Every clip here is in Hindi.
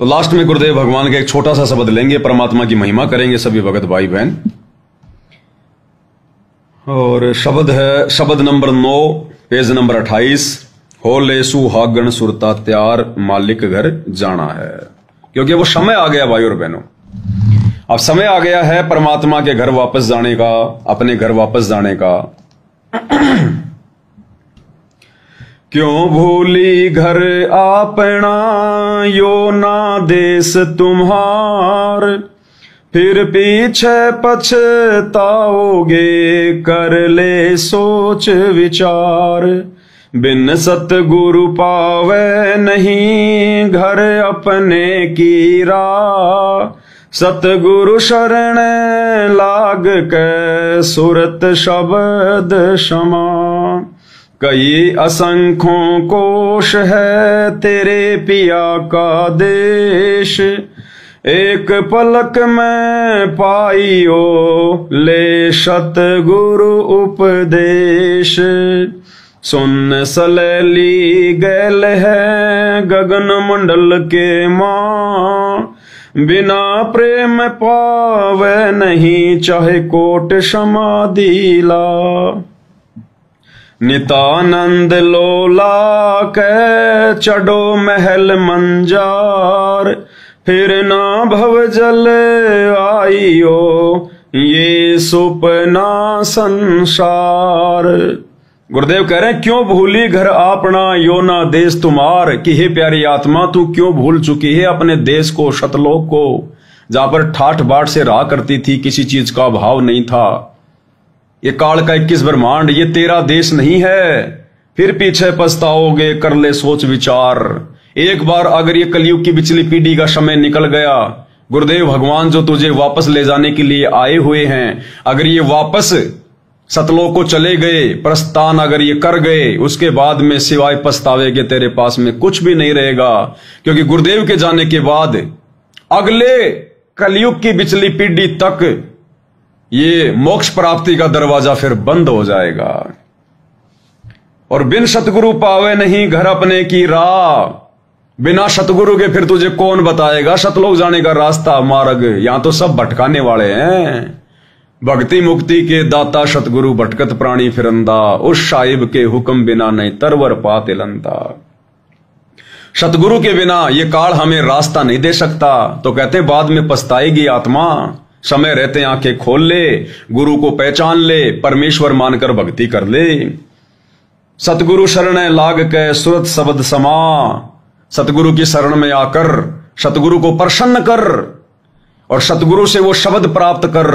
तो लास्ट में गुरुदेव भगवान का एक छोटा सा शब्द लेंगे, परमात्मा की महिमा करेंगे सभी भगत भाई बहन। और शब्द है शब्द नंबर 9 पेज नंबर 28। हो ले सुहागण सुरता त्यार मालिक घर जाना है। क्योंकि वो समय आ गया भाई और बहनों, अब समय आ गया है परमात्मा के घर वापस जाने का, अपने घर वापस जाने का। क्यों भूली घर अपना यो ना देश तुम्हार, फिर पीछे पछताओगे कर ले सोच विचार। बिन सतगुरु पावे नहीं घर अपने की राह, सतगुरु शरण लाग के सुरत शब्द क्षमा। कई असंख्यों कोश है तेरे पिया का देश, एक पलक में पाइयो ले सतगुरु उपदेश। सुन सलेली गैल है गगन मंडल के माँ, बिना प्रेम पावे नहीं चाहे कोट समाधि ला। नितानंद लोला के चढ़ो महल मंजार, फिर ना भव जल आइयो ये सुपना संसार। गुरुदेव कह रहे हैं क्यों भूली घर अपना यो ना देश तुम्हार, कि हे प्यारी आत्मा तू क्यों भूल चुकी है अपने देश को, सतलोक को, जहां पर ठाठ बाट से रहा करती थी, किसी चीज का अभाव नहीं था। ये काल का 21 ब्रह्मांड ये तेरा देश नहीं है, फिर पीछे पछताओगे कर ले सोच विचार। एक बार अगर ये कलयुग की पिछली पीढ़ी का समय निकल गया, गुरुदेव भगवान जो तुझे वापस ले जाने के लिए आए हुए हैं, अगर ये वापस सतलोक को चले गए, प्रस्थान अगर ये कर गए, उसके बाद में सिवाय पछतावे के तेरे पास में कुछ भी नहीं रहेगा। क्योंकि गुरुदेव के जाने के बाद अगले कलयुग की पिछली पीढ़ी तक ये मोक्ष प्राप्ति का दरवाजा फिर बंद हो जाएगा। और बिन सतगुरु पावे नहीं घर अपने की राह, बिना सतगुरु के फिर तुझे कौन बताएगा सतलोक जाने का रास्ता मार्ग। यहां तो सब भटकाने वाले हैं। भक्ति मुक्ति के दाता सतगुरु भटकत प्राणी फिरंदा, उस साहिब के हुक्म बिना नहीं तरवर पाते लंदा। सतगुरु के बिना ये काल हमें रास्ता नहीं दे सकता। तो कहते हैं बाद में पछताएगी आत्मा, समय रहते आंखें खोल ले, गुरु को पहचान ले, परमेश्वर मानकर भक्ति कर ले। सतगुरु शरण लाग के सुरत शब्द समा, सतगुरु की शरण में आकर सतगुरु को प्रसन्न कर और सतगुरु से वो शब्द प्राप्त कर।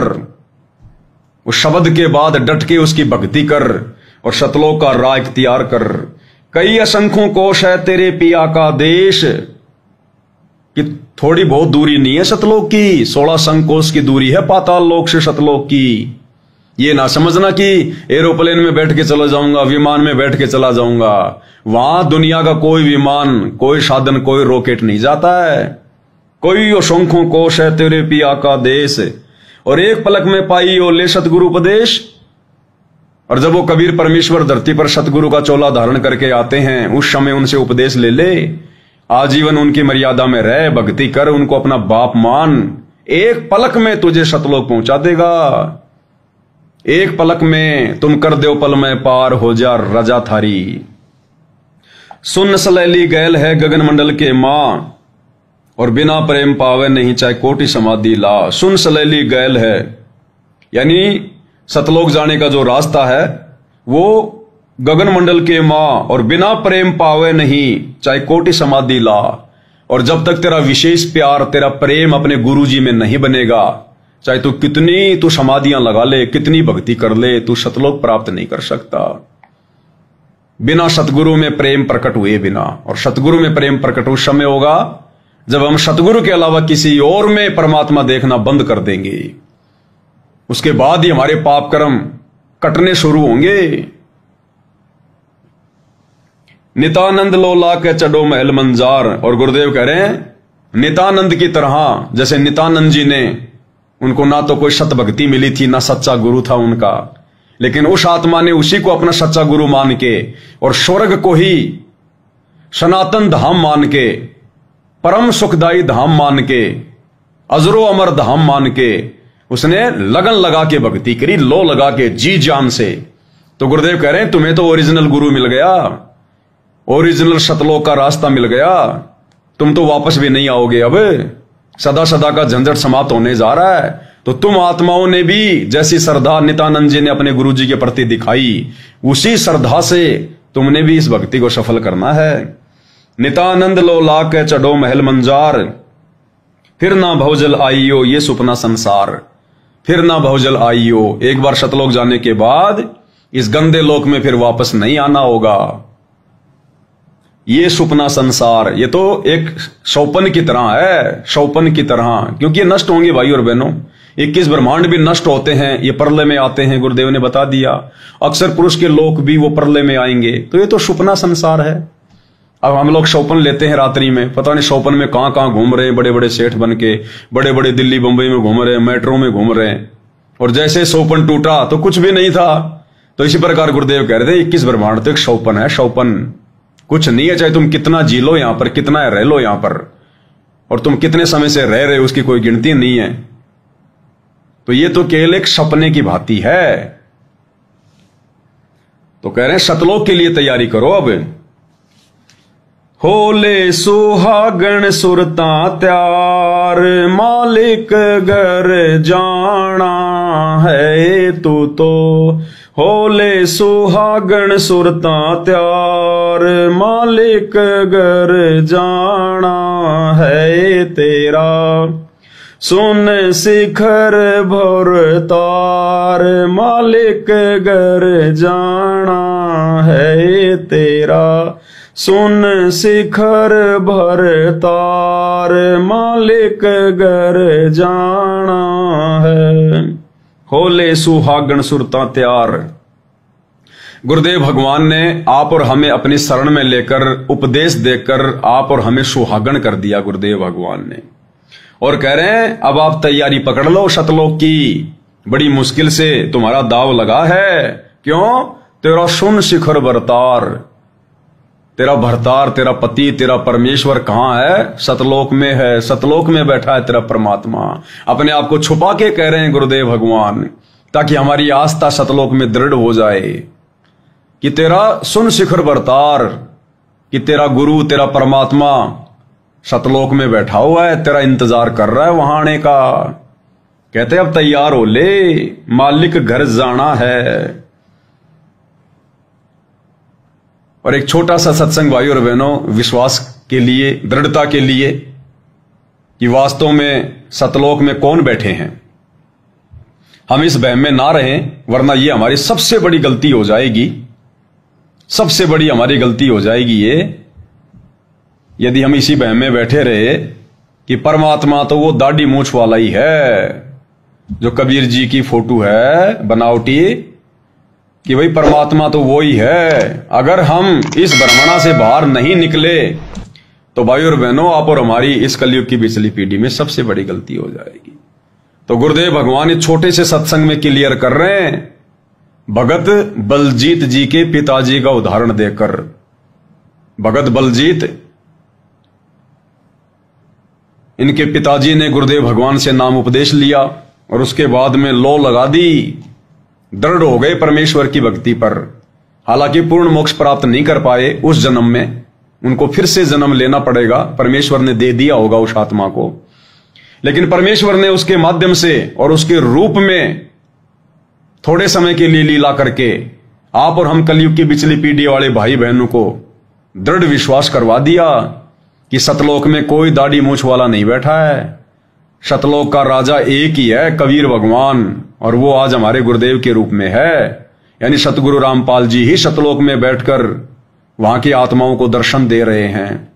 उस शब्द के बाद डट के उसकी भक्ति कर और सतलोक का राह इख्तियार कर। कई असंख्यों कोश है तेरे पिया का देश, कि थोड़ी बहुत दूरी नहीं है सतलोक की, 16 संकोश की दूरी है पाताल लोक से सतलोक की। ये ना समझना कि एरोप्लेन में बैठ के चला जाऊंगा, विमान में बैठ के चला जाऊंगा। वहां दुनिया का कोई विमान, कोई साधन, कोई रॉकेट नहीं जाता है। कोई असंख्यों कोश है तेरे पिया का देश, और एक पलक में पाई ओ ले सतगुरु उपदेश। और जब वो कबीर परमेश्वर धरती पर सतगुरु का चोला धारण करके आते हैं, उस समय उनसे उपदेश ले ले, आजीवन उनकी मर्यादा में रह, भक्ति कर, उनको अपना बाप मान। एक पलक में तुझे सतलोक पहुंचा देगा। एक पलक में तुम कर दो पल में पार हो जा रजा थारी। सुन सलैली गैल है गगन मंडल के मां, और बिना प्रेम पावे नहीं चाहे कोटि समाधि ला। सुन सलैली गैल है, यानी सतलोक जाने का जो रास्ता है वो गगन मंडल के मां, और बिना प्रेम पावे नहीं चाहे कोटि समाधि ला। और जब तक तेरा विशेष प्यार, तेरा प्रेम अपने गुरु जी में नहीं बनेगा, चाहे तू कितनी तू समाधियां लगा ले, कितनी भक्ति कर ले, तू सतलोक प्राप्त नहीं कर सकता। बिना सतगुरु में प्रेम प्रकट हुए बिना, और सतगुरु में प्रेम प्रकट उस समय होगा जब हम सतगुरु के अलावा किसी और में परमात्मा देखना बंद कर देंगे। उसके बाद ही हमारे पाप कर्म कटने शुरू होंगे। नितानंद लोला के चढ़ो महल मंजार। और गुरुदेव कह रहे हैं नितानंद की तरह, जैसे नितानंद जी ने, उनको ना तो कोई सत भक्ति मिली थी, ना सच्चा गुरु था उनका, लेकिन उस आत्मा ने उसी को अपना सच्चा गुरु मान के और स्वर्ग को ही सनातन धाम मान के परम सुखदायी धाम मान के, अजरो अमर धाम मान के उसने लगन लगा के भक्ति करी, लो लगा के, जी जान से। तो गुरुदेव कह रहे हैं तुम्हें तो ओरिजिनल गुरु मिल गया, ओरिजिनल सतलोक का रास्ता मिल गया, तुम तो वापस भी नहीं आओगे। अब सदा सदा का झंझट समाप्त होने जा रहा है। तो तुम आत्माओं ने भी जैसी श्रद्धा नित्यानंद जी ने अपने गुरु जी के प्रति दिखाई, उसी श्रद्धा से तुमने भी इस भक्ति को सफल करना है। नित्यानंद लो लाक चढ़ो महल मंजार, फिर ना भवजल आइयो ये सुपना संसार, फिर ना भवजल आइयो। एक बार सतलोक जाने के बाद इस गंदे लोक में फिर वापस नहीं आना होगा। ये सुपना संसार, ये तो एक शौपन की तरह है, शौपन की तरह, क्योंकि ये नष्ट होंगे भाई और बहनों। 21 ब्रह्मांड भी नष्ट होते हैं, ये प्रलय में आते हैं, गुरुदेव ने बता दिया। अक्सर पुरुष के लोक भी वो प्रलय में आएंगे। तो ये तो सुपना संसार है। अब हम लोग शौपन लेते हैं रात्रि में, पता नहीं शौपन में कहां कहां घूम रहे हैं, बड़े बड़े सेठ बन के, बड़े बड़े दिल्ली बंबई में घूम रहे हैं, मेट्रो में घूम रहे हैं, और जैसे शौपन टूटा तो कुछ भी नहीं था। तो इसी प्रकार गुरुदेव कह रहे थे 21 ब्रह्मांड तो एक शौपन है, शौपन कुछ नहीं है। चाहे तुम कितना जी लो यहां पर, कितना रह लो यहां पर, और तुम कितने समय से रह रहे हो उसकी कोई गिनती नहीं है। तो ये तो केवल एक सपने की भांति है। तो कह रहे हैं सतलोक के लिए तैयारी करो। अब होले सुहागण सुरता त्यार, मालिक घर जाना है तू तो। होले सुहागण सुरता त्यार, मालिक घर जाना है तेरा। सुन शिखर भोर तार, मालिक घर जाना है तेरा। सुन शिखर भर तार, मालिक घर जाना है। होले सुहागण सुरता त्यार। गुरुदेव भगवान ने आप और हमें अपनी शरण में लेकर, उपदेश देकर आप और हमें सुहागण कर दिया गुरुदेव भगवान ने। और कह रहे हैं अब आप तैयारी पकड़ लो सतलोक की, बड़ी मुश्किल से तुम्हारा दाव लगा है। क्यों? तेरा सुन शिखर भरतार, तेरा भरतार, तेरा पति, तेरा परमेश्वर कहां है? सतलोक में है, सतलोक में बैठा है तेरा परमात्मा। अपने आप को छुपा के कह रहे हैं गुरुदेव भगवान, ताकि हमारी आस्था सतलोक में दृढ़ हो जाए कि तेरा सुन शिखर भरतार, कि तेरा गुरु, तेरा परमात्मा सतलोक में बैठा हुआ है, तेरा इंतजार कर रहा है वहां आने का। कहते अब तैयार हो ले, मालिक घर जाना है। और एक छोटा सा सत्संग भाई और बहनों, विश्वास के लिए, दृढ़ता के लिए कि वास्तव में सतलोक में कौन बैठे हैं, हम इस वहम में ना रहें, वरना ये हमारी सबसे बड़ी गलती हो जाएगी। सबसे बड़ी हमारी गलती हो जाएगी ये, यदि हम इसी वहम में बैठे रहे कि परमात्मा तो वो दाढ़ी मूंछ वाला ही है, जो कबीर जी की फोटो है बनावटी, कि भाई परमात्मा तो वो ही है। अगर हम इस भ्रमणा से बाहर नहीं निकले तो भाई और बहनों, आप और हमारी इस कलयुग की पिछली पीढ़ी में सबसे बड़ी गलती हो जाएगी। तो गुरुदेव भगवान इस छोटे से सत्संग में क्लियर कर रहे हैं, भगत बलजीत जी के पिताजी का उदाहरण देकर। भगत बलजीत, इनके पिताजी ने गुरुदेव भगवान से नाम उपदेश लिया और उसके बाद में लो लगा दी, दृढ़ हो गए परमेश्वर की भक्ति पर। हालांकि पूर्ण मोक्ष प्राप्त नहीं कर पाए उस जन्म में, उनको फिर से जन्म लेना पड़ेगा, परमेश्वर ने दे दिया होगा उस आत्मा को। लेकिन परमेश्वर ने उसके माध्यम से और उसके रूप में थोड़े समय के लिए लीला करके आप और हम कलयुग की पिछली पीढ़ी वाले भाई बहनों को दृढ़ विश्वास करवा दिया कि सतलोक में कोई दाढ़ी मूंछ वाला नहीं बैठा है। सतलोक का राजा एक ही है, कबीर भगवान, और वो आज हमारे गुरुदेव के रूप में है। यानी सतगुरु रामपाल जी ही सतलोक में बैठकर वहां की आत्माओं को दर्शन दे रहे हैं।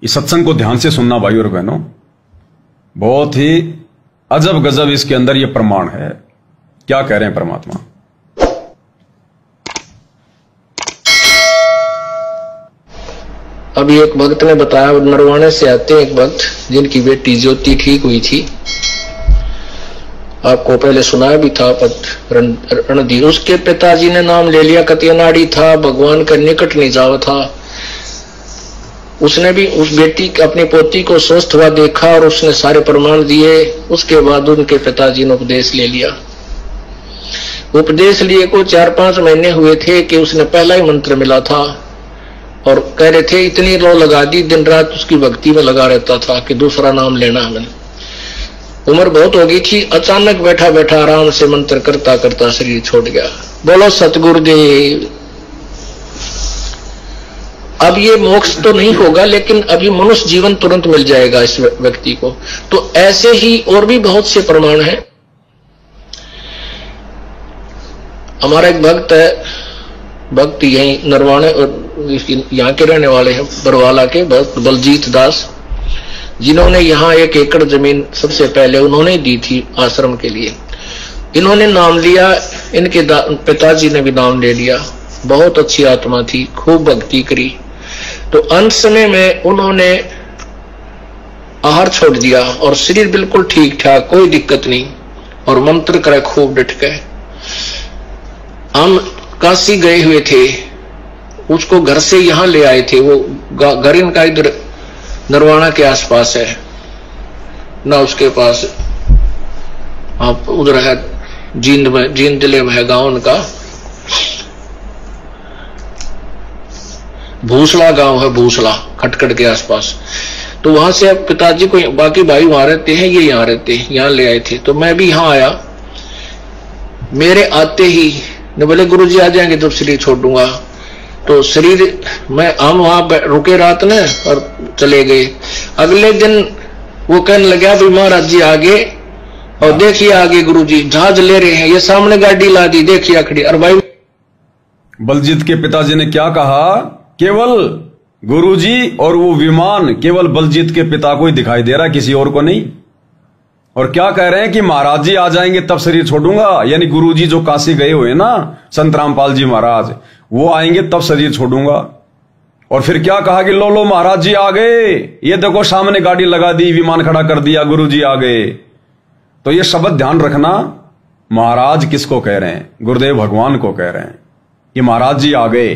इस सत्संग को ध्यान से सुनना भाई और बहनों, बहुत ही अजब गजब इसके अंदर ये प्रमाण है। क्या कह रहे हैं परमात्मा? अभी एक भक्त ने बताया, नरवाणे से आते हैं एक भक्त जिनकी बेटी ज्योति ठीक हुई थी, आपको पहले सुनाया भी था रणधीर। उसके पिताजी ने नाम ले लिया, कतियनाड़ी था, भगवान के निकट नहीं जावा था। उसने भी उस बेटी अपनी पोती को स्वस्थ हुआ देखा और उसने सारे प्रमाण दिए। उसके बाद उनके पिताजी ने उपदेश ले लिया। उपदेश लिए को 4-5 महीने हुए थे कि उसने पहला ही मंत्र मिला था और कह रहे थे इतनी रो लगा दी, दिन रात उसकी भक्ति में लगा रहता था कि दूसरा नाम लेना हमें। उम्र बहुत हो गई थी, अचानक बैठा बैठा आराम से मंत्र करता करता शरीर छोड़ गया। बोलो सतगुरुदेव। अब ये मोक्ष तो नहीं होगा, लेकिन अभी मनुष्य जीवन तुरंत मिल जाएगा इस व्यक्ति को। तो ऐसे ही और भी बहुत से प्रमाण हैं। हमारा एक भक्त है, भक्त यही नरवाणे और यहाँ के रहने वाले हैं, बरवाला के भक्त बलजीत दास, जिन्होंने यहाँ 1 एकड़ जमीन सबसे पहले उन्होंने दी थी आश्रम के लिए। इन्होंने नाम लिया, इनके पिताजी ने भी नाम ले लिया। बहुत अच्छी आत्मा थी, खूब भक्ति करी। तो अंत समय में उन्होंने आहार छोड़ दिया और शरीर बिल्कुल ठीक ठाक, कोई दिक्कत नहीं, और मंत्र करे खूब डट गए। हम काशी गए हुए थे, उसको घर से यहां ले आए थे। वो घर इनका इधर नरवाना के आसपास है ना, उसके पास आप उधर है जींद में, जींद जिले में है गांव उनका, भूसला गांव है, भूसला खटखट के आसपास। तो वहां से अब पिताजी को, बाकी भाई वहां रहते हैं, ये यहाँ रहते हैं, यहाँ ले आए थे। तो मैं भी यहाँ आया। मेरे आते ही ने बोले गुरुजी आ जाएंगे तो शरीर छोड़ दूंगा। तो शरीर हम वहां रुके रात ने और चले गए। अगले दिन वो कहने लगा भाई महाराज जी आगे, और देखिए आगे गुरुजी जहाज ले रहे हैं, ये सामने गाड़ी ला दी, देखिए खड़ी। और भाई बलजीत के पिताजी ने क्या कहा, केवल गुरुजी और वो विमान केवल बलजीत के पिता को ही दिखाई दे रहा, किसी और को नहीं। और क्या कह रहे हैं कि महाराज जी आ जाएंगे तब शरीर छोड़ूंगा, यानी गुरुजी जो काशी गए हुए ना, संत रामपाल जी महाराज, वो आएंगे तब शरीर छोड़ूंगा। और फिर क्या कहा कि लो लो महाराज जी आ गए, ये देखो सामने गाड़ी लगा दी, विमान खड़ा कर दिया, गुरुजी आ गए। तो ये शब्द ध्यान रखना, महाराज किसको कह रहे हैं, गुरुदेव भगवान को कह रहे हैं कि महाराज जी आ गए।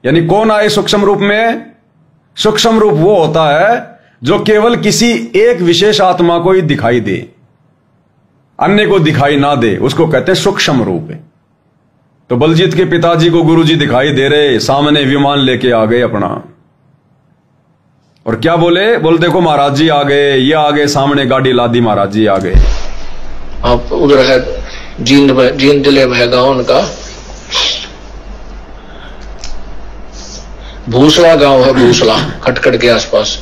यानी कौन आए सूक्ष्म रूप में? सूक्ष्म रूप वो होता है जो केवल किसी एक विशेष आत्मा को ही दिखाई दे, अन्य को दिखाई ना दे, उसको कहते हैं सूक्ष्म रूप। तो बलजीत के पिताजी को गुरुजी दिखाई दे रहे, सामने विमान लेके आ गए अपना, और क्या बोले, बोल देखो महाराज जी आ गए, ये आ गए, सामने गाड़ी ला दी, महाराज जी आ गए। आप उधर है जींद में, जींद जिले में है गांव उनका, भूसला गांव है, भूसला खटखट के आसपास।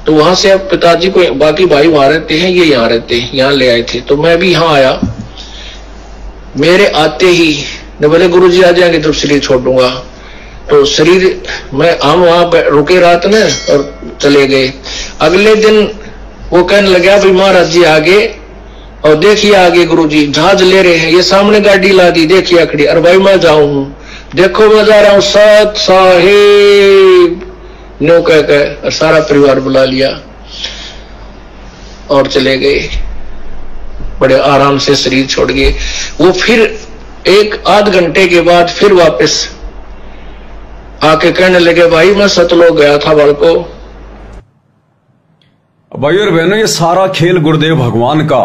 तो वहां से अब पिताजी को, बाकी भाई वहां रहते हैं, ये यहाँ रहते हैं, यहाँ ले आए थे। तो मैं भी यहाँ आया। मेरे आते ही ने बोले गुरुजी आ जाएंगे तो शरीर छोड़ दूंगा। तो शरीर हम वहां रुके रात ने और चले गए। अगले दिन वो कहने लगा भाई महाराज जी आगे, और देखिए आगे गुरुजी जहाज ले रहे हैं, ये सामने गाड़ी ला दी, देखिए खड़ी। और भाई मैं जाऊं, देखो मैं जा रहा हूं, सत साहिब नो कह सारा परिवार बुला लिया और चले गए। बड़े आराम से शरीर छोड़ गए। वो फिर 1-8 घंटे के बाद फिर वापस आके कहने लगे भाई मैं सतलोक गया था बालको। भाई और बहनों, ये सारा खेल गुरुदेव भगवान का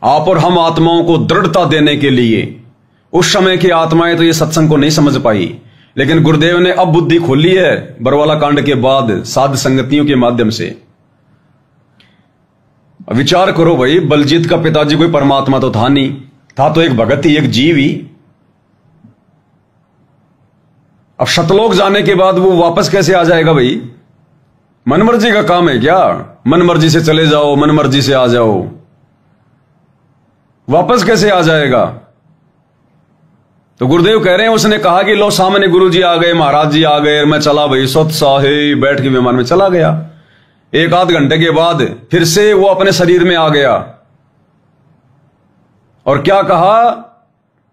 आप और हम आत्माओं को दृढ़ता देने के लिए। उस समय की आत्माएं तो ये सत्संग को नहीं समझ पाई, लेकिन गुरुदेव ने अब बुद्धि खोली है बरवाला कांड के बाद साध संगतियों के माध्यम से। विचार करो भाई, बलजीत का पिताजी कोई परमात्मा तो था नहीं, था तो एक भगत ही, एक जीव ही। अब शतलोक जाने के बाद वो वापस कैसे आ जाएगा भाई? मनमर्जी का काम है क्या? मनमर्जी से चले जाओ, मनमर्जी से आ जाओ, वापस कैसे आ जाएगा? तो गुरुदेव कह रहे हैं, उसने कहा कि लो सामने गुरुजी आ गए, महाराज जी आ गए, मैं चला भाई, सत साहिब बैठ के विमान में चला गया। 1-8 घंटे के बाद फिर से वो अपने शरीर में आ गया और क्या कहा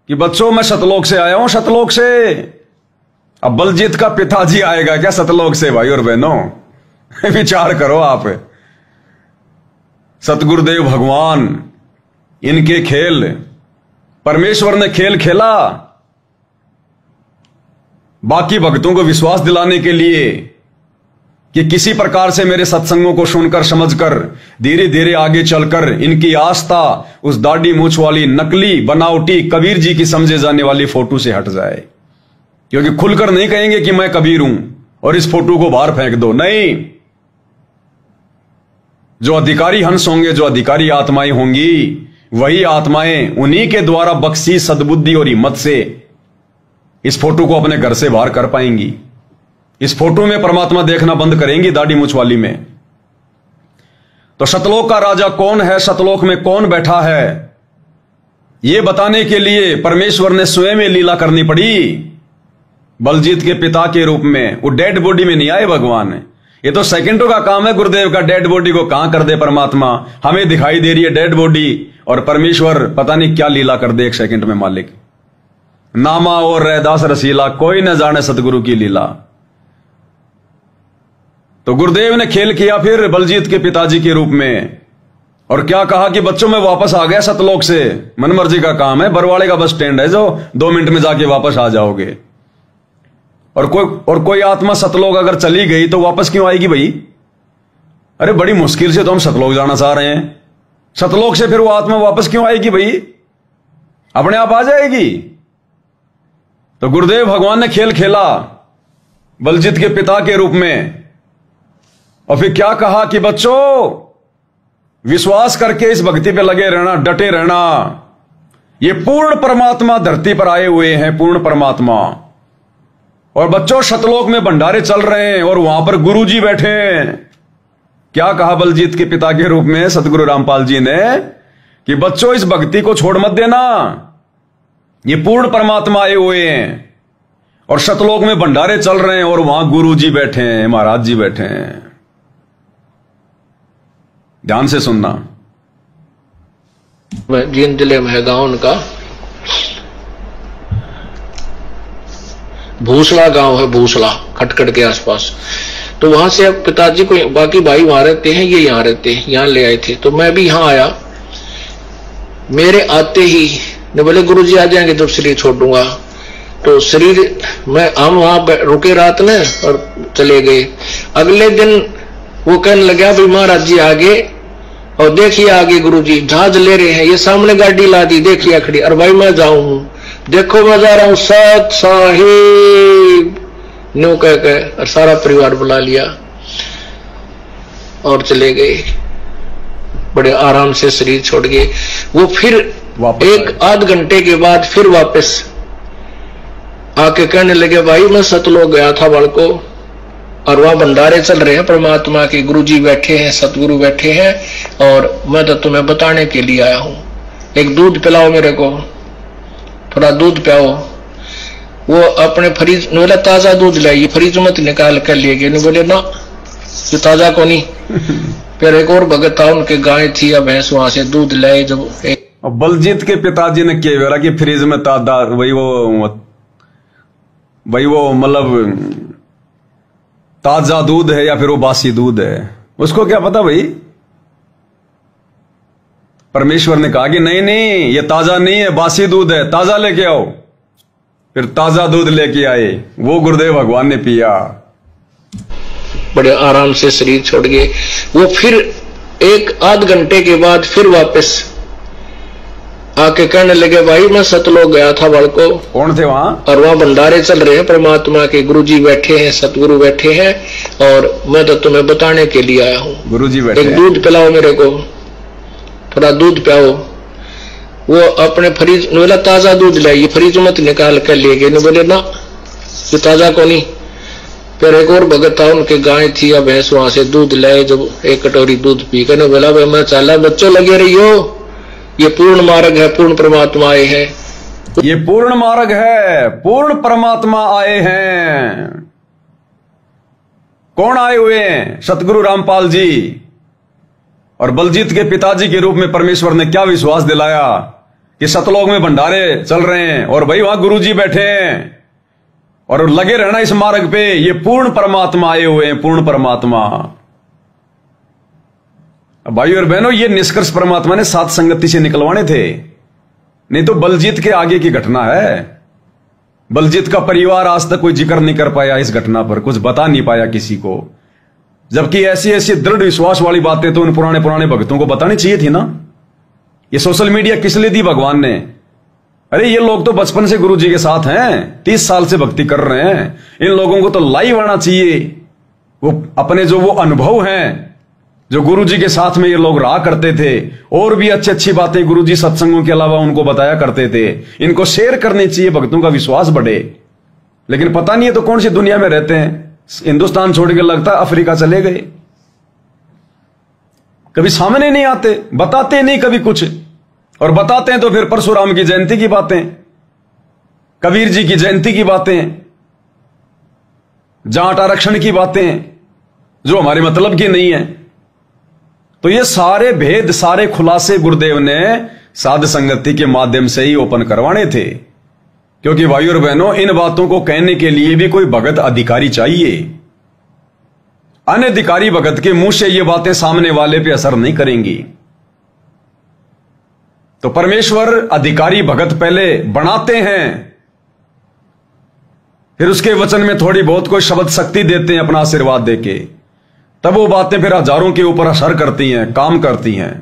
कि बच्चों मैं सतलोक से आया हूं, सतलोक से। अब बलजीत का पिताजी आएगा क्या सतलोक से? भाई और बहनों विचार करो आप। सतगुरुदेव भगवान, इनके खेल, परमेश्वर ने खेल खेला बाकी भक्तों को विश्वास दिलाने के लिए कि किसी प्रकार से मेरे सत्संगों को सुनकर समझकर धीरे धीरे आगे चलकर इनकी आस्था उस दाढ़ी मूछ वाली नकली बनावटी कबीर जी की समझे जाने वाली फोटो से हट जाए। क्योंकि खुलकर नहीं कहेंगे कि मैं कबीर हूं और इस फोटो को बाहर फेंक दो, नहीं। जो अधिकारी हंस होंगे, जो अधिकारी आत्माएं होंगी, वही आत्माएं उन्हीं के द्वारा बख्शी सद्बुद्धि और हिम्मत से इस फोटो को अपने घर से बाहर कर पाएंगी। इस फोटो में परमात्मा देखना बंद करेंगी, दाढ़ी मूछ वाली में। तो सतलोक का राजा कौन है, सतलोक में कौन बैठा है, यह बताने के लिए परमेश्वर ने स्वयं में लीला करनी पड़ी। बलजीत के पिता के रूप में वो डेड बॉडी में नहीं आए भगवान। ये तो सेकंडों का काम है गुरुदेव का, डेड बॉडी को कहां कर दे परमात्मा। हमें दिखाई दे रही है डेड बॉडी और परमेश्वर पता नहीं क्या लीला कर दे एक सेकंड में मालिक। नामा और रैदास रसीला, कोई न जाने सतगुरु की लीला। तो गुरुदेव ने खेल किया फिर बलजीत के पिताजी के रूप में, और क्या कहा कि बच्चों में वापस आ गया सतलोक से। मनमर्जी का काम है, बरवाड़े का बस स्टैंड है जो 2 मिनट में जाके वापस आ जाओगे। और कोई आत्मा सतलोक अगर चली गई तो वापस क्यों आएगी भाई? अरे बड़ी मुश्किल से तो हम सतलोक जाना चाह रहे हैं, सतलोक से फिर वो आत्मा वापस क्यों आएगी भाई? अपने आप आ जाएगी। तो गुरुदेव भगवान ने खेल खेला बलजीत के पिता के रूप में, और फिर क्या कहा कि बच्चों विश्वास करके इस भक्ति पे लगे रहना, डटे रहना। ये पूर्ण परमात्मा धरती पर आए हुए हैं, पूर्ण परमात्मा। और बच्चों सतलोक में भंडारे चल रहे हैं और वहां पर गुरुजी बैठे हैं। क्या कहा बलजीत के पिता के रूप में सतगुरु रामपाल जी ने कि बच्चों इस भक्ति को छोड़ मत देना, ये पूर्ण परमात्मा आए हुए हैं और सतलोक में भंडारे चल रहे हैं और वहां गुरुजी बैठे हैं, महाराज जी बैठे हैं। ध्यान से सुनना। जिन जिले में है गांव उनका भूसला गांव है, भूसला खटखट के आसपास। तो वहां से अब पिताजी को, बाकी भाई वहां रहते हैं, ये यहाँ रहते हैं, यहाँ ले आए थे। तो मैं भी यहाँ आया। मेरे आते ही ने बोले गुरुजी आ जाएंगे जब शरीर छोड़ूंगा। तो शरीर में हम वहां रुके रात में और चले गए। अगले दिन वो कहने लगा भाई महाराज जी आगे, और देखिए आगे गुरुजी जहाज ले रहे हैं, ये सामने गाड़ी ला दी, देखिए खड़ी। और भाई मैं जाऊं, देखो मैं जा रहा हूं सत साहिब नो कह के, और सारा परिवार बुला लिया और चले गए। बड़े आराम से शरीर छोड़ गए। वो फिर 1-8 घंटे के बाद फिर वापस आके कहने लगे भाई मैं सतलोक गया था बालको, और वहां भंडारे चल रहे हैं परमात्मा के, गुरुजी बैठे हैं, सतगुरु बैठे हैं, और मैं तो तुम्हें बताने के लिए आया हूं। एक दूध पिलाओ मेरे को, थोड़ा दूध पिलाओ। वो अपने फ्रिज ने बोला ताजा दूध लाइए, फ्रिज मत निकाल कर लिए गए। बोले ना ये ताजा को नहीं। फिर एक और भगत था, उनके गाय थी या भैंस, वहां से दूध लाए। जब बलजीत के पिताजी ने क्या बोला कि फ्रिज में ताजा, वही वो मतलब ताजा दूध है या फिर वो बासी दूध है, उसको क्या पता भाई। परमेश्वर ने कहा कि नहीं नहीं ये ताजा नहीं है, बासी दूध है, ताजा लेके आओ। फिर ताजा दूध लेके आए, वो गुरुदेव भगवान ने पिया। बड़े आराम से शरीर छोड़ गए। वो फिर 1-8 घंटे के बाद फिर वापस आके कहने लगे भाई मैं सतलोक गया था बालको। कौन थे वहां? और वहां भंडारे चल रहे हैं परमात्मा के, गुरुजी बैठे हैं, सतगुरु बैठे हैं, और मैं तो तुम्हें बताने के लिए आया हूं। गुरुजी बैठे। एक दूध पिलाओ मेरे को, थोड़ा दूध पिलाओ। वो अपने फ्रिज ने बोला ताजा दूध लाइए, फ्रिज मत निकाल कर लिए गए। बोले ना ये ताजा को नहीं। फिर एक और भगत था, उनके गाय थी या भैंस, वहां से दूध लाए। जब एक कटोरी दूध पी कर बोला भाई मैं चला, बच्चों लगे रहियो, ये पूर्ण मार्ग है, पूर्ण परमात्मा आए हैं। ये पूर्ण मार्ग है, पूर्ण परमात्मा आए हैं। कौन आए हुए हैं? सतगुरु रामपाल जी। और बलजीत के पिताजी के रूप में परमेश्वर ने क्या विश्वास दिलाया कि सतलोक में भंडारे चल रहे हैं और भाई वहां गुरुजी बैठे हैं और लगे रहना इस मार्ग पे। ये पूर्ण परमात्मा आए हुए हैं, पूर्ण परमात्मा। भाई और बहनों, ये निष्कर्ष परमात्मा ने सात संगति से निकलवाने थे, नहीं तो बलजीत के आगे की घटना है। बलजीत का परिवार आज तक कोई जिक्र नहीं कर पाया इस घटना पर, कुछ बता नहीं पाया किसी को। जबकि ऐसी ऐसी दृढ़ विश्वास वाली बातें तो उन पुराने पुराने भक्तों को बतानी चाहिए थी ना। ये सोशल मीडिया किस लिए दी भगवान ने? अरे ये लोग तो बचपन से गुरु जी के साथ हैं, 30 साल से भक्ति कर रहे हैं। इन लोगों को तो लाइव आना चाहिए। वो अपने जो वो अनुभव हैं, जो गुरु जी के साथ में ये लोग रहा करते थे, और भी अच्छी अच्छी बातें गुरु जी सत्संगों के अलावा उनको बताया करते थे, इनको शेयर करनी चाहिए, भक्तों का विश्वास बढ़े। लेकिन पता नहीं है तो कौन सी दुनिया में रहते हैं। हिंदुस्तान छोड़ के लगता है अफ्रीका चले गए। कभी सामने नहीं आते, बताते नहीं कभी कुछ, और बताते हैं तो फिर परशुराम की जयंती की बातें, कबीर जी की जयंती की बातें, जाट आरक्षण की बातें, जो हमारे मतलब की नहीं है। तो ये सारे भेद, सारे खुलासे गुरुदेव ने साध संगति के माध्यम से ही ओपन करवाने थे। क्योंकि भाई और बहनों, इन बातों को कहने के लिए भी कोई भगत अधिकारी चाहिए। अनधिकारी भगत के मुंह से ये बातें सामने वाले पे असर नहीं करेंगी। तो परमेश्वर अधिकारी भगत पहले बनाते हैं, फिर उसके वचन में थोड़ी बहुत कोई शब्द शक्ति देते हैं अपना आशीर्वाद देके, तब वो बातें फिर हजारों के ऊपर असर करती हैं, काम करती हैं।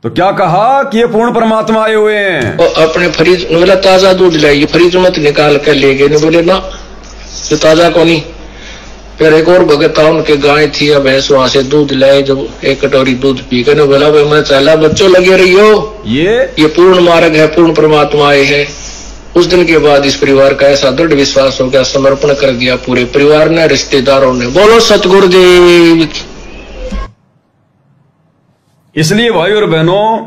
तो क्या कहा कि ये पूर्ण परमात्मा आए हुए हैं। और अपने फ्रिज बोला ताजा दूध लाइए, फ्रिज मत निकाल कर ले गए। बोले ना जो ताजा को नहीं। फिर एक और भगत था, उनके गाय थी, अब भैंस, वहां से दूध लाए। जब एक कटोरी दूध पी कर बोला भाई मैं चला, बच्चों लगे रही हो, ये पूर्ण मार्ग है, पूर्ण परमात्मा आए है। उस दिन के बाद इस परिवार का ऐसा दृढ़ विश्वास हो गया, समर्पण कर दिया पूरे परिवार ने, रिश्तेदारों ने। बोलो सतगुरुदेव। इसलिए भाई और बहनों,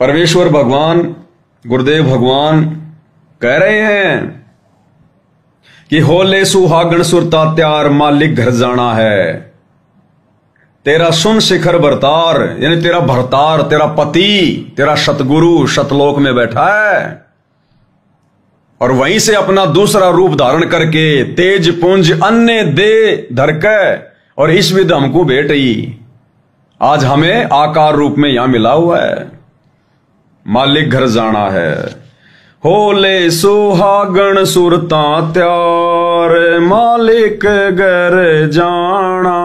परमेश्वर भगवान, गुरुदेव भगवान कह रहे हैं कि होले सुहागण सुरता त्यार, मालिक घर जाना है। तेरा सुन शिखर भरतार, यानी तेरा भरतार, तेरा पति, तेरा सतगुरु सतलोक में बैठा है, और वहीं से अपना दूसरा रूप धारण करके तेज पुंज अन्य दे धरके और इस विध हमको भेट ही आज हमें आकार रूप में यहां मिला हुआ है। मालिक घर जाना है। होले सुहागण सुरता त्यार, मालिक घर जाना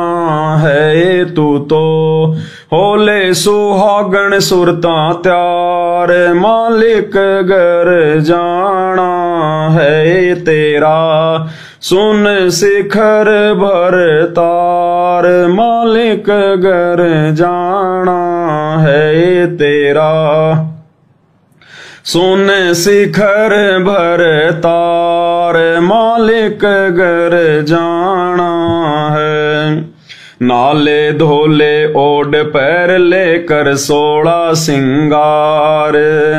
है तू तो। होले सुहागण सुरता त्यार, मालिक घर जाना है तेरा। सुन शिखर भरतार, मालिक घर जाना है तेरा। सुन शिखर भरतार, मालिक घर जाना है। नाले धोले ओढ़ पैर लेकर 16 सिंगार,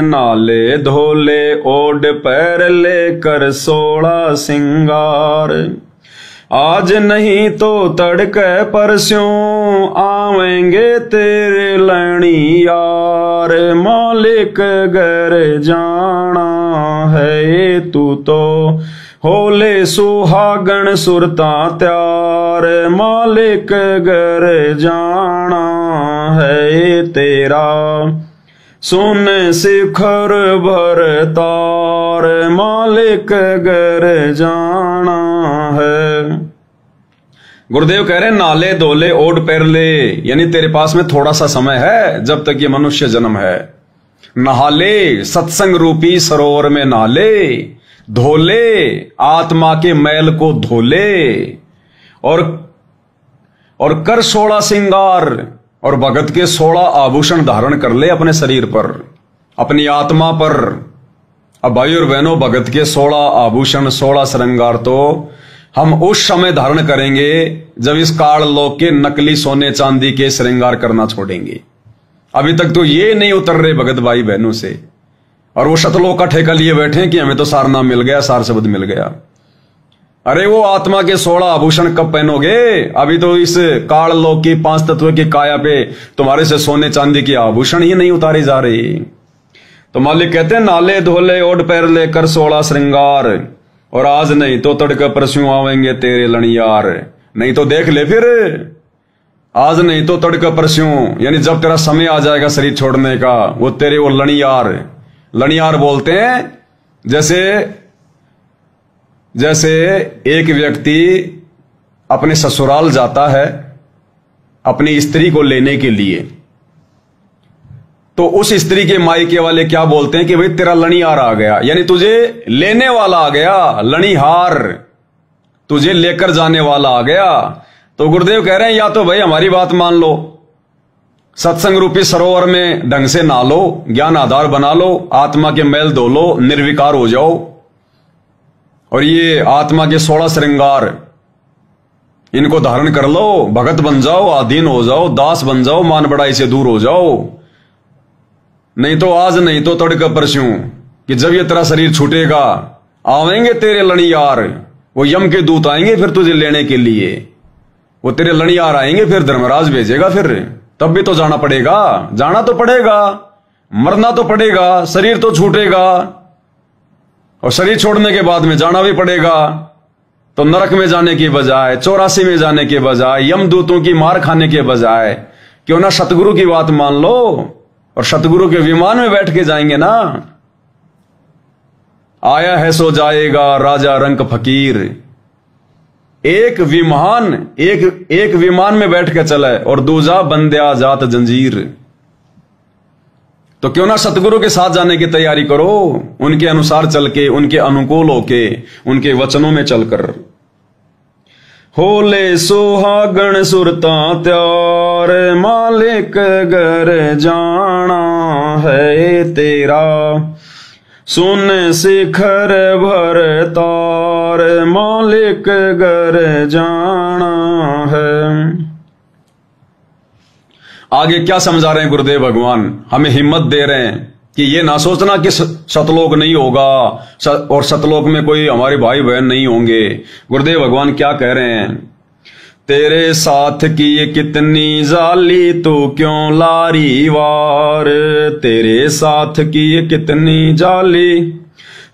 नाले धोले ओढ़ पैर लेकर 16 सिंगार। आज नहीं तो तड़के परस्यों आवेंगे तेरे लणी यार, मालिक घर जाना है तू तो। होले सुहागण सुरता त्यार, मालिक घर जाना है तेरा। सुन शिखर भरतार, मालिक घर जाना है। गुरुदेव कह रहे हैं नाले धोले ओढ़ पैर ले, यानी तेरे पास में थोड़ा सा समय है जब तक ये मनुष्य जन्म है। नहाले, सत्संग रूपी सरोवर में नहाले, धोले, आत्मा के मैल को धोले, और कर 16 सिंगार, और भगत के 16 आभूषण धारण कर ले अपने शरीर पर, अपनी आत्मा पर। अब भाई और बहनों, भगत के 16 आभूषण, 16 श्रृंगार तो हम उस समय धारण करेंगे जब इस काल लोक के नकली सोने चांदी के श्रृंगार करना छोड़ेंगे। अभी तक तो ये नहीं उतर रहे भगत भाई बहनों से, और वो शतलोक का ठेका लिए बैठे हैं कि हमें तो सार नाम मिल गया, सार शब्द मिल गया। अरे वो आत्मा के 16 आभूषण कब पहनोगे? अभी तो इस काल लोक की 5 तत्व की काया पे तुम्हारे से सोने चांदी के आभूषण ही नहीं उतारे जा रहे। तो मालिक कहते हैं नाले धोले ओढ़ पैर लेकर 16 श्रृंगार, और आज नहीं तो तड़के परस्यों आवेंगे तेरे लणियार। नहीं तो देख ले फिर, आज नहीं तो तड़के परस्यों, यानी जब तेरा समय आ जाएगा शरीर छोड़ने का, वो तेरे वो लणियार, लणियार बोलते हैं जैसे एक व्यक्ति अपने ससुराल जाता है अपनी स्त्री को लेने के लिए, तो उस स्त्री के मायके वाले क्या बोलते हैं कि भाई तेरा लणिहार आ गया, यानी तुझे लेने वाला आ गया, लणिहार तुझे लेकर जाने वाला आ गया। तो गुरुदेव कह रहे हैं या तो भाई हमारी बात मान लो, सत्संग रूपी सरोवर में ढंग से नहा लो, ज्ञान आधार बना लो, आत्मा के मैल धो लो, निर्विकार हो जाओ, और ये आत्मा के 16 श्रृंगार इनको धारण कर लो, भगत बन जाओ, अधीन हो जाओ, दास बन जाओ, मान बड़ाई से दूर हो जाओ। नहीं तो आज नहीं तो तड़का परस्यों कि जब ये तेरा शरीर छूटेगा आवेंगे तेरे लणिहार, वो यम के दूत आएंगे फिर तुझे लेने के लिए, वो तेरे लणिहार आएंगे, फिर धर्मराज भेजेगा, फिर तब भी तो जाना पड़ेगा, जाना तो पड़ेगा, मरना तो पड़ेगा, शरीर तो छूटेगा, और शरीर छोड़ने के बाद में जाना भी पड़ेगा। तो नरक में जाने की बजाय, 84 में जाने के बजाय, यमदूतों की मार खाने के बजाय क्यों ना सतगुरु की बात मान लो और सतगुरु के विमान में बैठ के जाएंगे ना। आया है सो जाएगा राजा रंक फकीर, एक विमान में बैठ के चले और दूजा बंद्या जात जंजीर। तो क्यों ना सतगुरु के साथ जाने की तैयारी करो, उनके अनुसार चल के, उनके अनुकूल होके, उनके वचनों में चलकर। होले सुहागण सुरता त्यार, मालिक घर जाना है तेरा, सुन शिखर भर तार, मालिक घर जाना है। आगे क्या समझा रहे हैं गुरुदेव भगवान, हमें हिम्मत दे रहे हैं कि ये ना सोचना कि सतलोक नहीं होगा और सतलोक में कोई हमारे भाई बहन नहीं होंगे। गुरुदेव भगवान क्या कह रहे हैं, तेरे साथ की ये कितनी जाली तू क्यों लारी वार, तेरे साथ की ये कितनी जाली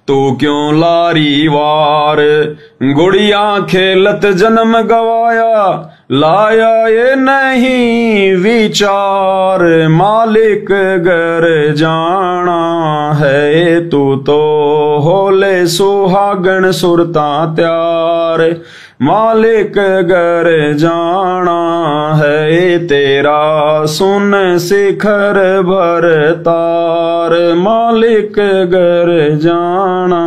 तू क्यों लारी वार, गुड़िया खेलत जन्म गवाया, लाया ये नहीं विचार, मालिक घर जाना है तू तो होले सुहागण सुरता त्यार, मालिक घर जाना है तेरा, सुन शिखर भर तार, मालिक घर जाना।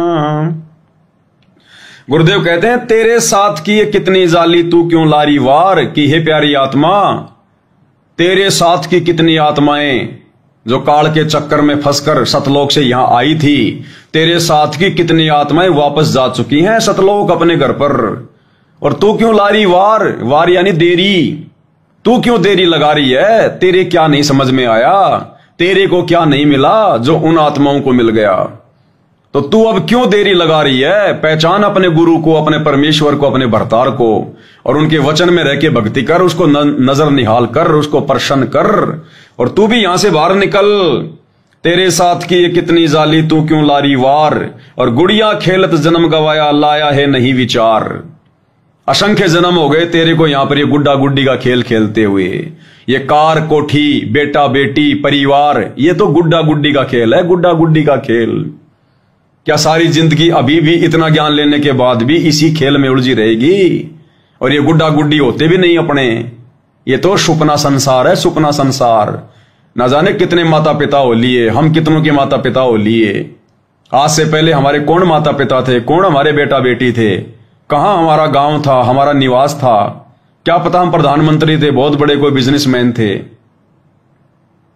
गुरुदेव कहते हैं तेरे साथ की ये कितनी जाली तू क्यों लारी वार, कि हे प्यारी आत्मा, तेरे साथ की कितनी आत्माएं जो काल के चक्कर में फंसकर सतलोक से यहां आई थी, तेरे साथ की कितनी आत्माएं वापस जा चुकी हैं सतलोक अपने घर पर, और तू क्यों लारी वार, वार यानी देरी, तू क्यों देरी लगा रही है, तेरे क्या नहीं समझ में आया, तेरे को क्या नहीं मिला जो उन आत्माओं को मिल गया, तो तू अब क्यों देरी लगा रही है। पहचान अपने गुरु को, अपने परमेश्वर को, अपने भरतार को, और उनके वचन में रह के भक्ति कर, उसको नजर निहाल कर, उसको प्रसन्न कर, और तू भी यहां से बाहर निकल। तेरे साथ की ये कितनी जाली तू क्यों लारी वार, और गुड़िया खेलत जन्म गवाया, लाया है नहीं विचार। असंख्य जन्म हो गए तेरे को यहां पर ये गुड्डा गुड्डी का खेल खेलते हुए, ये कार कोठी बेटा बेटी परिवार, ये तो गुड्डा गुड्डी का खेल है, गुड्डा गुड्डी का खेल। क्या सारी जिंदगी अभी भी इतना ज्ञान लेने के बाद भी इसी खेल में उलझी रहेगी, और ये गुड्डा गुड्डी होते भी नहीं अपने, ये तो सुपना संसार है, सुपना संसार। ना जाने कितने माता पिता हो लिए, हम कितनों के माता पिता हो लिए, आज से पहले हमारे कौन माता पिता थे, कौन हमारे बेटा बेटी थे, कहां हमारा गांव था, हमारा निवास था, क्या पता हम प्रधानमंत्री थे, बहुत बड़े कोई बिजनेसमैन थे,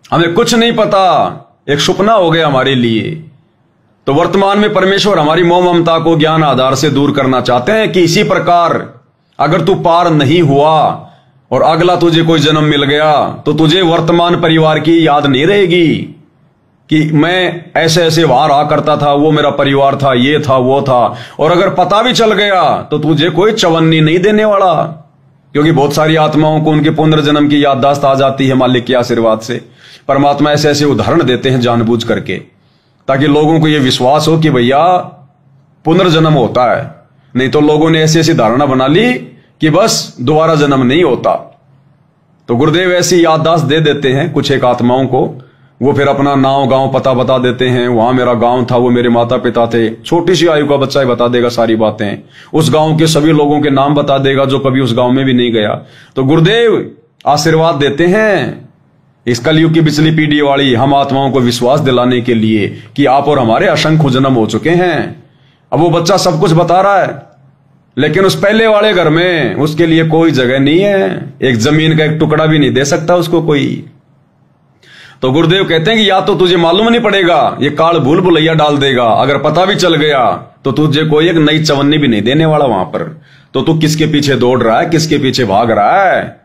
हमें कुछ नहीं पता, एक सपना हो गया हमारे लिए। तो वर्तमान में परमेश्वर हमारी मोह ममता को ज्ञान आधार से दूर करना चाहते हैं कि इसी प्रकार अगर तू पार नहीं हुआ और अगला तुझे कोई जन्म मिल गया तो तुझे वर्तमान परिवार की याद नहीं रहेगी कि मैं ऐसे ऐसे वहां रहा करता था, वो मेरा परिवार था, ये था वो था। और अगर पता भी चल गया तो तुझे कोई चवन्नी नहीं देने वाला, क्योंकि बहुत सारी आत्माओं को उनके पुनर्जन्म की याददाश्त आ जाती है मालिक के आशीर्वाद से। परमात्मा ऐसे ऐसे उदाहरण देते हैं जानबूझ करके, ताकि लोगों को यह विश्वास हो कि भैया पुनर्जन्म होता है। नहीं तो लोगों ने ऐसी ऐसी धारणा बना ली कि बस दोबारा जन्म नहीं होता। तो गुरुदेव ऐसी याददाश्त दे देते हैं कुछ एक आत्माओं को, वो फिर अपना नाम गांव पता बता देते हैं, वहां मेरा गांव था, वो मेरे माता पिता थे। छोटी सी आयु का बच्चा ही बता देगा सारी बातें, उस गांव के सभी लोगों के नाम बता देगा जो कभी उस गांव में भी नहीं गया। तो गुरुदेव आशीर्वाद देते हैं इस कलयुग की पिछली पीढ़ी वाली हम आत्माओं को विश्वास दिलाने के लिए कि आप और हमारे असंख्य जन्म हो चुके हैं। अब वो बच्चा सब कुछ बता रहा है, लेकिन उस पहले वाले घर में उसके लिए कोई जगह नहीं है, एक जमीन का एक टुकड़ा भी नहीं दे सकता उसको कोई। तो गुरुदेव कहते हैं कि या तो तुझे मालूम नहीं पड़ेगा, ये काल भूल भुलैया डाल देगा, अगर पता भी चल गया तो तुझे कोई एक नई चवन्नी भी नहीं देने वाला वहां पर। तो तू किसके पीछे दौड़ रहा है, किसके पीछे भाग रहा है?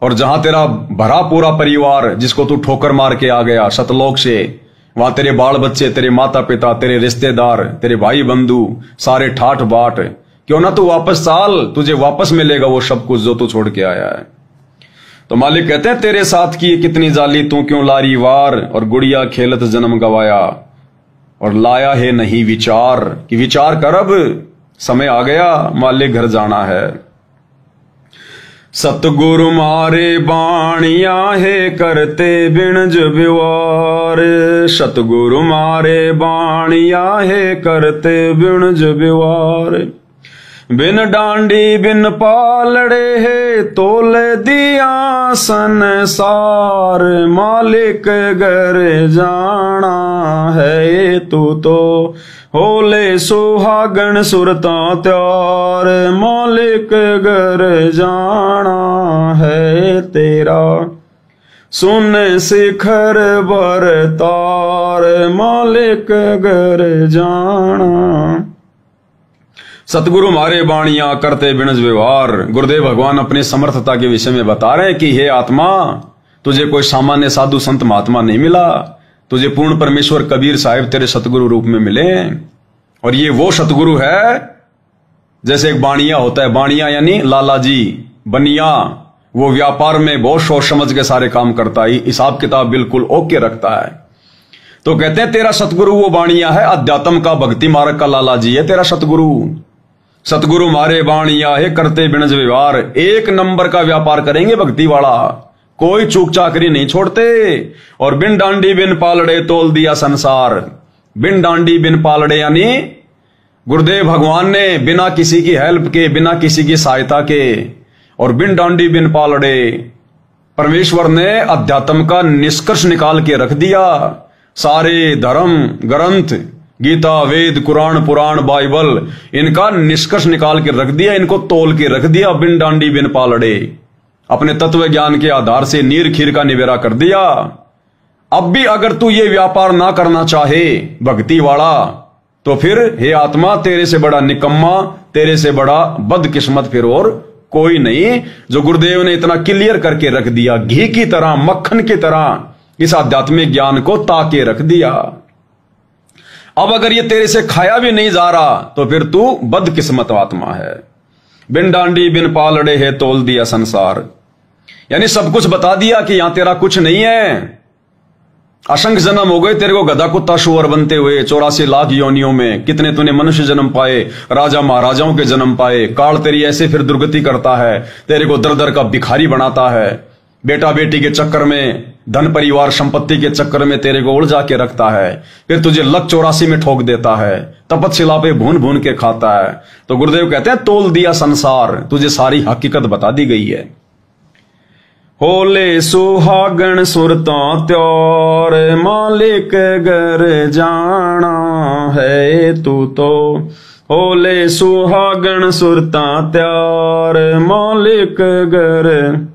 और जहां तेरा भरा पूरा परिवार जिसको तू ठोकर मार के आ गया सतलोक से, वहां तेरे बाल बच्चे, तेरे माता पिता, तेरे रिश्तेदार, तेरे भाई बंधु सारे ठाठ बाट, क्यों ना तू वापस चाल, तुझे वापस मिलेगा वो सब कुछ जो तू छोड़ के आया है। तो मालिक कहते हैं तेरे साथ की कितनी जाली तू क्यों लारी वार, और गुड़िया खेलत जन्म गवाया, और लाया है नहीं विचार कि विचार कर, अब समय आ गया, मालिक घर जाना है। सतगुरु मारे बाणिया है करते बिणज व्यवहार, सतगुरु मारे बाणिया है करते बिणज व्यवहार, बिन डांडी बिन पालड़े है तोल दिया संसार, मालिक घर जाना है तू तो होले सुहागन सुरता त्यार, मालिक घर जाना है तेरा सुन शिखर बरतार, मालिक घर जाना। सतगुरु मारे बाणिया करते बिणज व्यवहार। गुरुदेव भगवान अपनी समर्थता के विषय में बता रहे हैं कि हे आत्मा, तुझे कोई सामान्य साधु संत महात्मा नहीं मिला, तुझे पूर्ण परमेश्वर कबीर साहिब तेरे सतगुरु रूप में मिले। और ये वो सतगुरु है जैसे एक बाणिया होता है, बाणिया यानी लाला जी, बनिया, वो व्यापार में बहुत सोच समझ के सारे काम करता है, हिसाब किताब बिल्कुल ओके रखता है। तो कहते हैं तेरा सतगुरु वो बाणिया है, अध्यात्म का भक्ति मार्ग का लाला जी है तेरा सतगुरु। सतगुरु मारे बाणिया है करते बिणज व्यवहार, एक नंबर का व्यापार करेंगे भक्ति वाला, कोई चूक चाकरी नहीं छोड़ते। और बिन डांडी बिन पालड़े तोल दिया संसार। बिन डांडी बिन पालड़े यानी गुरुदेव भगवान ने बिना किसी की हेल्प के, बिना किसी की सहायता के, और बिन डांडी बिन पालड़े परमेश्वर ने अध्यात्म का निष्कर्ष निकाल के रख दिया। सारे धर्म ग्रंथ, गीता, वेद, कुरान, पुराण, बाइबल, इनका निष्कर्ष निकाल के रख दिया, इनको तोल के रख दिया बिन डांडी बिन पालड़े। अपने तत्व ज्ञान के आधार से नीर खीर का निवेरा कर दिया। अब भी अगर तू ये व्यापार ना करना चाहे भक्ति वाला, तो फिर हे आत्मा तेरे से बड़ा निकम्मा, तेरे से बड़ा बदकिस्मत फिर और कोई नहीं। जो गुरुदेव ने इतना क्लियर करके रख दिया, घी की तरह, मक्खन की तरह इस आध्यात्मिक ज्ञान को ताके रख दिया। अब अगर ये तेरे से खाया भी नहीं जा रहा तो फिर तू बदकिस्मत आत्मा है। बिन डांडी बिन पालड़े है तोल दिया संसार, यानी सब कुछ बता दिया कि यहां तेरा कुछ नहीं है। असंख्य जन्म हो गए तेरे को गधा कुत्ता शुअर बनते हुए, 84 लाख योनियों में, कितने तूने मनुष्य जन्म पाए, राजा महाराजाओं के जन्म पाए। काल तेरी ऐसे फिर दुर्गति करता है, तेरे को दर दर का भिखारी बनाता है, बेटा बेटी के चक्कर में, धन परिवार संपत्ति के चक्कर में तेरे को उलझा के रखता है, फिर तुझे लक 84 में ठोक देता है, तपतशिला पे भून भून के खाता है। तो गुरुदेव कहते हैं तोल दिया संसार, तुझे सारी हकीकत बता दी गई है। होले सुहागन सुरता त्योर, मालिक घर जाना है तू तो होले सुहागन सुरता त्योर, मालिक घर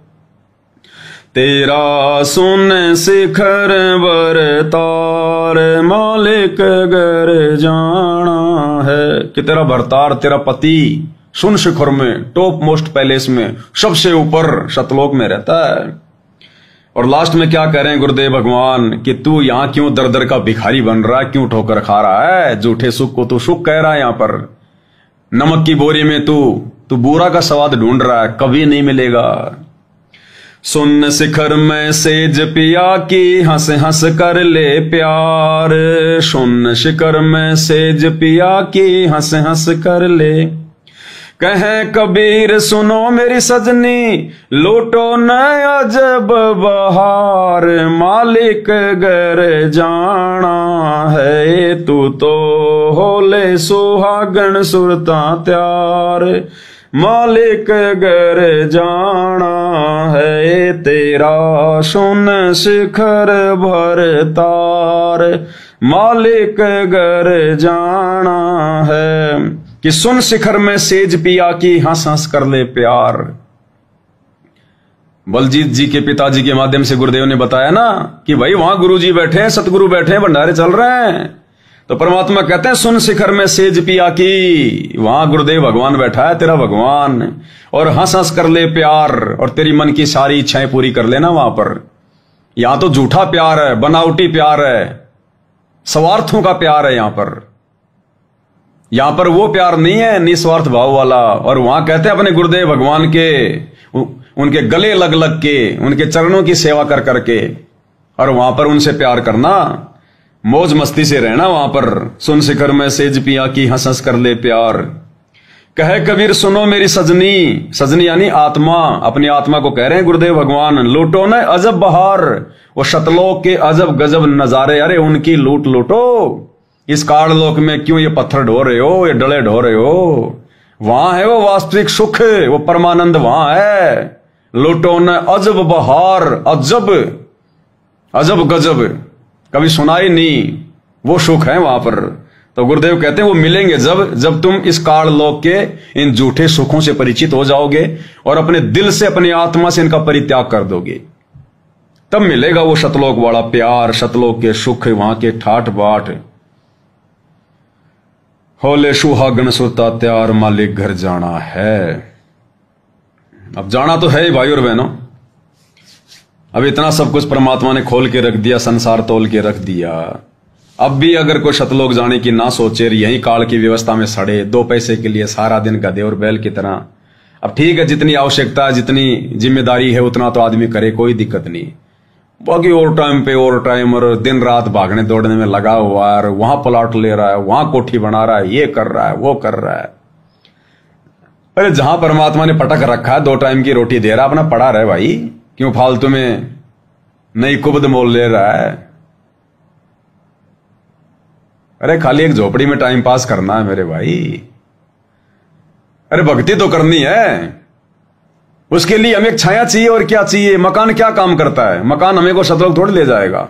तेरा सुन शिखर बरतार, मालिक घर जाना है। कि तेरा भरतार, तेरा पति सुन शिखर में, टॉप मोस्ट पैलेस में, सबसे ऊपर सतलोक में रहता है। और लास्ट में क्या कह रहे हैं गुरुदेव भगवान कि तू यहां क्यों दर दर का भिखारी बन रहा है, क्यों ठोकर खा रहा है, झूठे सुख को तू सुख कह रहा है। यहां पर नमक की बोरी में तू बूरा का स्वाद ढूंढ रहा है, कभी नहीं मिलेगा। सुन शिखर में सेज पिया की हंस हंस कर ले प्यार, सुन शिखर में सेज पिया की हंस हंस कर ले, कहें कबीर सुनो मेरी सजनी, लूटो न अजब बहार, मालिक घर जाना है, तू तो होले सुहागन सुरता त्यार, मालिक घर जाना है, तेरा सुन शिखर भर तार, मालिक घर जाना है, कि सुन शिखर में सेज पिया की हंस हंस कर ले प्यार। बलजीत जी के पिताजी के माध्यम से गुरुदेव ने बताया ना कि भाई वहां गुरुजी बैठे हैं, सतगुरु बैठे हैं, भंडारे चल रहे हैं, तो परमात्मा कहते हैं सुन शिखर में सेज पिया की, वहां गुरुदेव भगवान बैठा है तेरा भगवान, और हंस हंस कर ले प्यार, और तेरी मन की सारी इच्छाएं पूरी कर लेना वहां पर। यहां तो झूठा प्यार है, बनावटी प्यार है, स्वार्थों का प्यार है यहां पर वो प्यार नहीं है निस्वार्थ भाव वाला। और वहां कहते हैं अपने गुरुदेव भगवान के उनके गले लग लग के, उनके चरणों की सेवा कर करके, और वहां पर उनसे प्यार करना, मौज मस्ती से रहना वहां पर। सुन शिखर में सेज पिया की हंस हंस कर ले प्यार। कहे कबीर सुनो मेरी सजनी, सजनी यानी आत्मा, अपनी आत्मा को कह रहे हैं गुरुदेव भगवान, लूटो न अजब बहार, वो शतलोक के अजब गजब नजारे, अरे उनकी लूट लूटो। इस काललोक में क्यों ये पत्थर ढो रहे हो, ये डले ढो रहे हो, वहां है वो वास्तविक सुख, वो परमानंद वहां है। लूटो न अजब बहार, अजब अजब गजब कभी सुना ही नहीं, वो सुख है वहां पर। तो गुरुदेव कहते हैं वो मिलेंगे जब तुम इस काल लोक के इन झूठे सुखों से परिचित हो जाओगे और अपने दिल से, अपनी आत्मा से इनका परित्याग कर दोगे, तब मिलेगा वो शतलोक वाला प्यार, शतलोक के सुख, वहां के ठाठ बाट। होले सुहागन सुरता त्यार, मालिक घर जाना है। अब जाना तो है ही भाई और बहनों। अब इतना सब कुछ परमात्मा ने खोल के रख दिया, संसार तोल के रख दिया। अब भी अगर कोई शतलोक जाने की ना सोचे, यही काल की व्यवस्था में सड़े, दो पैसे के लिए सारा दिन गधे और बैल की तरह, अब ठीक है जितनी आवश्यकता है, जितनी जिम्मेदारी है उतना तो आदमी करे, कोई दिक्कत नहीं। बाकी और टाइम पे और टाइम, और दिन रात भागने दौड़ने में लगा हुआ है, वहां प्लॉट ले रहा है, वहां कोठी बना रहा है, ये कर रहा है, वो कर रहा है। अरे जहां परमात्मा ने पटक रखा है, 2 टाइम की रोटी दे रहा है, अपना पड़ा रहे भाई, क्यों फालतू में नई कुबद मोल ले रहा है। अरे खाली एक झोपड़ी में टाइम पास करना है मेरे भाई। अरे भक्ति तो करनी है, उसके लिए हमें एक छाया चाहिए, और क्या चाहिए। मकान क्या काम करता है, मकान हमें को शतलोक थोड़ी ले जाएगा,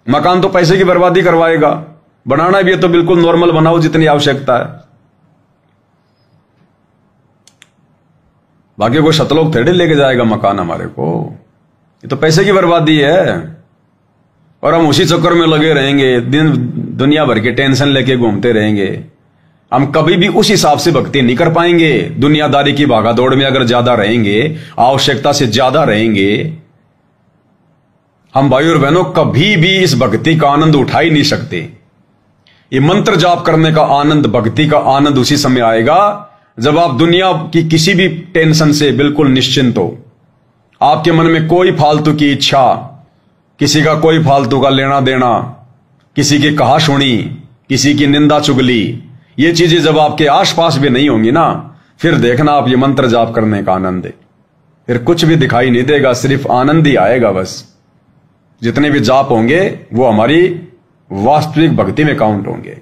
मकान तो पैसे की बर्बादी करवाएगा। बनाना भी है तो बिल्कुल नॉर्मल बनाओ जितनी आवश्यकता है, बाकी को शतलोक थोड़ी लेके जाएगा मकान हमारे को, ये तो पैसे की बर्बादी है। और हम उसी चक्कर में लगे रहेंगे, दिन दुनिया भर के टेंशन लेके घूमते रहेंगे, हम कभी भी उस हिसाब से भक्ति नहीं कर पाएंगे। दुनियादारी की भागादौड़ में अगर ज्यादा रहेंगे, आवश्यकता से ज्यादा रहेंगे, हम भाई और बहनों कभी भी इस भक्ति का आनंद उठा ही नहीं सकते। ये मंत्र जाप करने का आनंद, भक्ति का आनंद उसी समय आएगा जब आप दुनिया की किसी भी टेंशन से बिल्कुल निश्चिंत हो, आपके मन में कोई फालतू की इच्छा, किसी का कोई फालतू का लेना देना, किसी की कहा सुनी, किसी की निंदा चुगली, ये चीजें जब आपके आसपास भी नहीं होंगी ना, फिर देखना आप ये मंत्र जाप करने का आनंद है, फिर कुछ भी दिखाई नहीं देगा, सिर्फ आनंद ही आएगा बस। जितने भी जाप होंगे वो हमारी वास्तविक भक्ति में काउंट होंगे।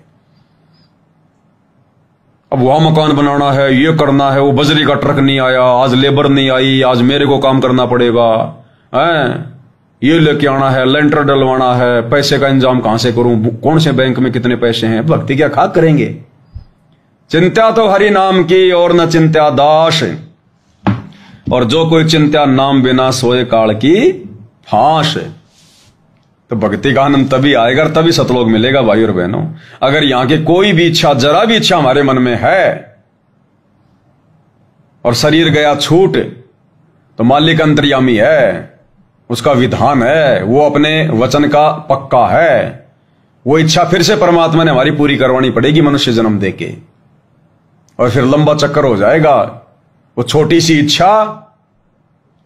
अब वहां मकान बनाना है, ये करना है, वो बजरी का ट्रक नहीं आया, आज लेबर नहीं आई, आज मेरे को काम करना पड़ेगा, ये लेके आना है, लेंटर डलवाना है, पैसे का इंतजाम कहां से करूं, कौन से बैंक में कितने पैसे हैं। भक्ति क्या खाक करेंगे। चिंता तो हरि नाम की और न चिंता दास, और जो कोई चिंता नाम बिना सोए काल की फांस। तो भक्ति का आनंद तभी आएगा, तभी सतलोक मिलेगा भाई और बहनों। अगर यहां की कोई भी इच्छा, जरा भी इच्छा हमारे मन में है और शरीर गया छूट, तो मालिक अंतर्यामी है, उसका विधान है, वो अपने वचन का पक्का है। वो इच्छा फिर से परमात्मा ने हमारी पूरी करवानी पड़ेगी मनुष्य जन्म देके, और फिर लंबा चक्कर हो जाएगा। वो छोटी सी इच्छा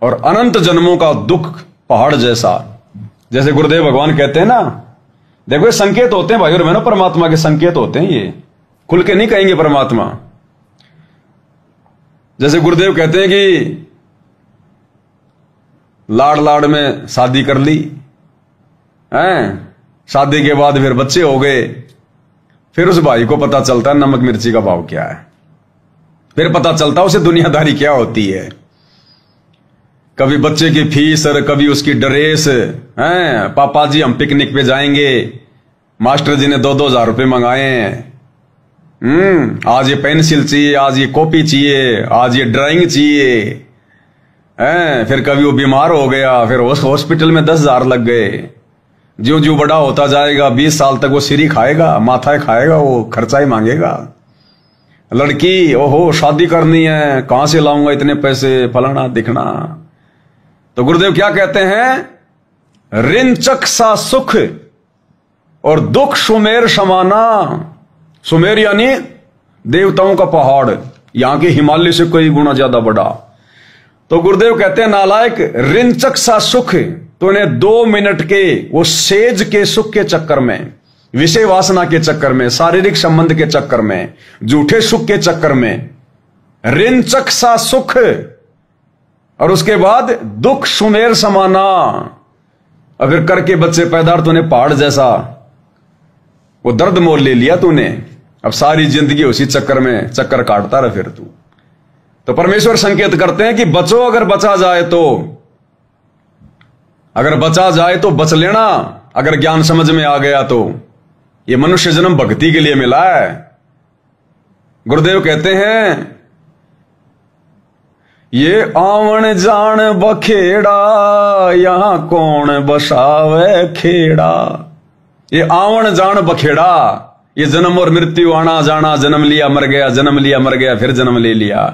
और अनंत जन्मों का दुख पहाड़ जैसा। जैसे गुरुदेव भगवान कहते हैं ना, देखो ये संकेत होते हैं भाई और बहनों, परमात्मा के संकेत होते हैं, ये खुल के नहीं कहेंगे परमात्मा। जैसे गुरुदेव कहते हैं कि लाड़ लाड़ में शादी कर ली हैं, शादी के बाद फिर बच्चे हो गए, फिर उस भाई को पता चलता है नमक मिर्ची का भाव क्या है, फिर पता चलता है उसे दुनियादारी क्या होती है। कभी बच्चे की फीस और कभी उसकी ड्रेस हैं, पापा जी हम पिकनिक पे जाएंगे, मास्टर जी ने 2-2 हजार रुपये मंगाए हैं, आज ये पेंसिल चाहिए, आज ये कॉपी चाहिए, आज ये ड्राइंग चाहिए हैं। फिर कभी वो बीमार हो गया, फिर हॉस्पिटल में 10 हजार लग गए। ज्यों ज्यों बड़ा होता जाएगा 20 साल तक वो सिरी खाएगा, माथा खाएगा, वो खर्चा ही मांगेगा। लड़की ओहो शादी करनी है, कहां से लाऊंगा इतने पैसे, फलाना दिखना। तो गुरुदेव क्या कहते हैं, रिंचक सा सुख और दुख सुमेर समाना। सुमेर यानी देवताओं का पहाड़, यहां के हिमालय से कई गुना ज्यादा बड़ा। तो गुरुदेव कहते हैं नालायक, रिंचक सा सुख तो इन्हें 2 मिनट के वो सेज के सुख के चक्कर में, विषय वासना के चक्कर में, शारीरिक संबंध के चक्कर में, झूठे सुख के चक्कर में, रिंचक सा सुख और उसके बाद दुख सुमेर समाना। अगर करके बच्चे पैदा तो उन्हें पहाड़ जैसा वो दर्द मोल ले लिया तूने, अब सारी जिंदगी उसी चक्कर में चक्कर काटता रहे फिर तू। तो परमेश्वर संकेत करते हैं कि बचो, अगर बचा जाए तो, अगर बचा जाए तो बच लेना, अगर ज्ञान समझ में आ गया तो। ये मनुष्य जन्म भक्ति के लिए मिला है। गुरुदेव कहते हैं ये आवन जान बखेड़ा, यहां कौन बसावे खेड़ा। ये आवन जान बखेड़ा, ये जन्म और मृत्यु, आना जाना, जन्म लिया मर गया, जन्म लिया मर गया, फिर जन्म ले लिया।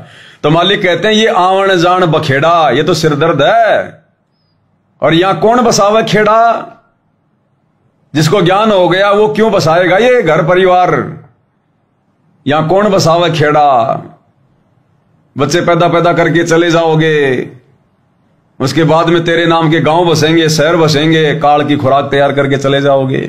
तो मालिक कहते हैं ये आवन जान बखेड़ा, ये तो सिरदर्द है। और यहां कौन बसावे खेड़ा, जिसको ज्ञान हो गया वो क्यों बसाएगा ये घर परिवार। यहां कौन बसावे खेड़ा, बच्चे पैदा करके चले जाओगे, उसके बाद में तेरे नाम के गांव बसेंगे, शहर बसेंगे, काल की खुराक तैयार करके चले जाओगे।